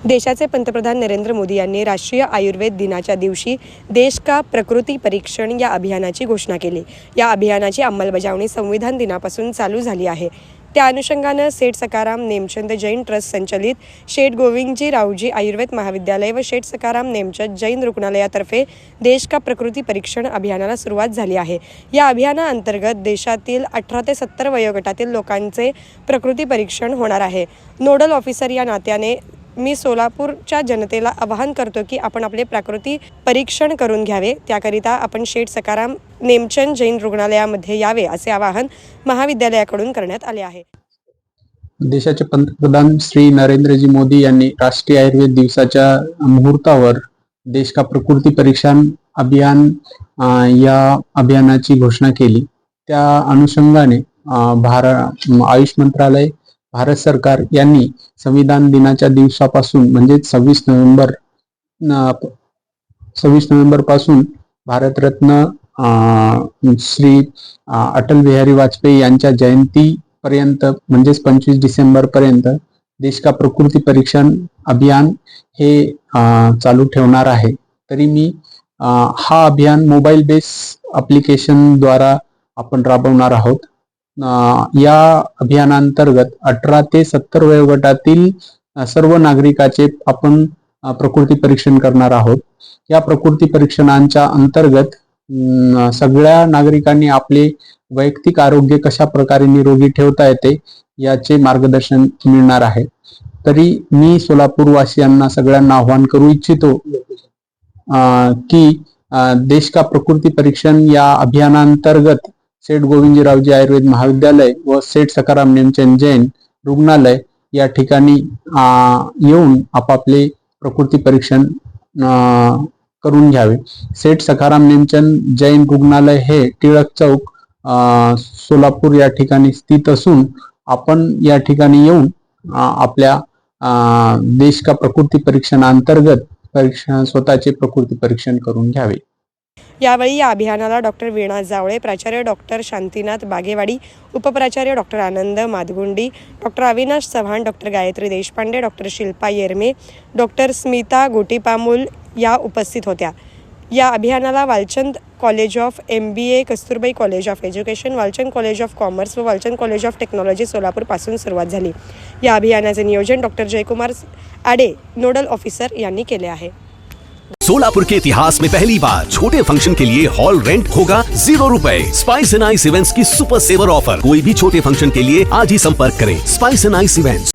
देशाचे पंतप्रधान नरेंद्र मोदी यांनी राष्ट्रीय आयुर्वेद दिनाच्या दिवशी देश का प्रकृती परीक्षण या अभियानाची घोषणा केली। या अभियानाची अंमलबजावणी संविधान दिनापासून चालू झाली आहे। त्या अनुषंगाने सेठ सखाराम नेमचंद जैन ट्रस्ट संचलित शेठ गोविंदजी रावजी आयुर्वेद महाविद्यालय व शेठ सखाराम नेमचंद जैन रुग्णालयातर्फे देश का प्रकृती परीक्षण अभियानाला सुरुवात झाली आहे। या अभियानाअंतर्गत देशातील 18 ते 70 वयोगटातील लोकांचे प्रकृती परीक्षण होणार आहे। नोडल ऑफिसर या नात्याने मी सोलापूरच्या जनतेला आवाहन करतो की आपण आपले प्रकृती परीक्षण करून घ्यावे। त्याकरिता आपण शेठ सखाराम नेमचंद जैन रुग्णालयामध्ये यावे असे आवाहन महाविद्यालयाकडून करण्यात आले आहे। देशाचे पंतप्रधान श्री नरेंद्रजी मोदी यांनी राष्ट्रीय आयुर्वेद दिवसाच्या मुहूर्तावर देश का प्रकृती परीक्षण अभियान या अभियानाची घोषणा केली। त्या अनुषंगाने आयुष मंत्रालय भारत सरकार यांनी संविधान दिनाच्या दिवसापासून म्हणजे 26 नोव्हेंबर पासून भारतरत्न श्री अटल बिहारी वाजपेयी यांच्या जयंती पर्यंत म्हणजे 25 डिसेंबर पर्यंत देश का प्रकृती परीक्षण अभियान हे चालू ठेवणार आहे। तरी मी हा अभियान मोबाईल बेस ॲप्लिकेशन द्वारा आपण राबवणार आहोत। या अभियानांतर्गत 18 ते 70 वयोगटातील सर्व नागरिकाचे आपण प्रकृती परीक्षण करणार आहोत। या प्रकृती परीक्षणांच्या अंतर्गत सगळ्या नागरिकांनी आपले वैयक्तिक आरोग्य कशा प्रकारे निरोगी ठेवता येते याचे मार्गदर्शन मिळणार आहे। तरी मी सोलापूर वासियांना सगळ्यांना आवाहन करू इच्छितो की देश का प्रकृती परीक्षण या अभियानांतर्गत सेठ गोविंदजी रावजी आयुर्वेद महाविद्यालय व सेठ सखाराम नेमचंद जैन रुग्णालय या ठिकाणी येऊन आपापले प्रकृती परीक्षण करून घ्यावे। सेठ सखाराम नेमचंद जैन रुग्णालय हे टिळक चौक सोलापूर या ठिकाणी स्थित असून आपण या ठिकाणी येऊन आपल्या देश का प्रकृती परीक्षणांतर्गत स्वतःचे प्रकृती परीक्षण करून घ्यावे। यावेळी या अभियानाला डॉक्टर वीणा जावळे, प्राचार्य डॉक्टर शांतीनाथ बागेवाडी, उपप्राचार्य doctor Anand Madgundi, doctor Avinash Chavan, doctor Gayatri Deshpande, doctor Shilpa Yerme, doctor Smita Gotipamul या उपस्थित होत्या। या अभियानाला Walchand college of MBA, Kasturbai college of education, Walchand college of commerce व Walchand college of technology Solapur पासून सुरुवात झाली। या अभियानाचे नियोजन doctor Jaykumar Aade, nodal officer यांनी केले आहे। सोलापुर के इतिहास में पहली बार छोटे फंक्शन के लिए हॉल रेंट होगा 0 रुपए। स्पाइस एंड आइस इवेंट्स की सुपर सेवर ऑफर। कोई भी छोटे फंक्शन के लिए आज ही संपर्क करें। Spice end ice events.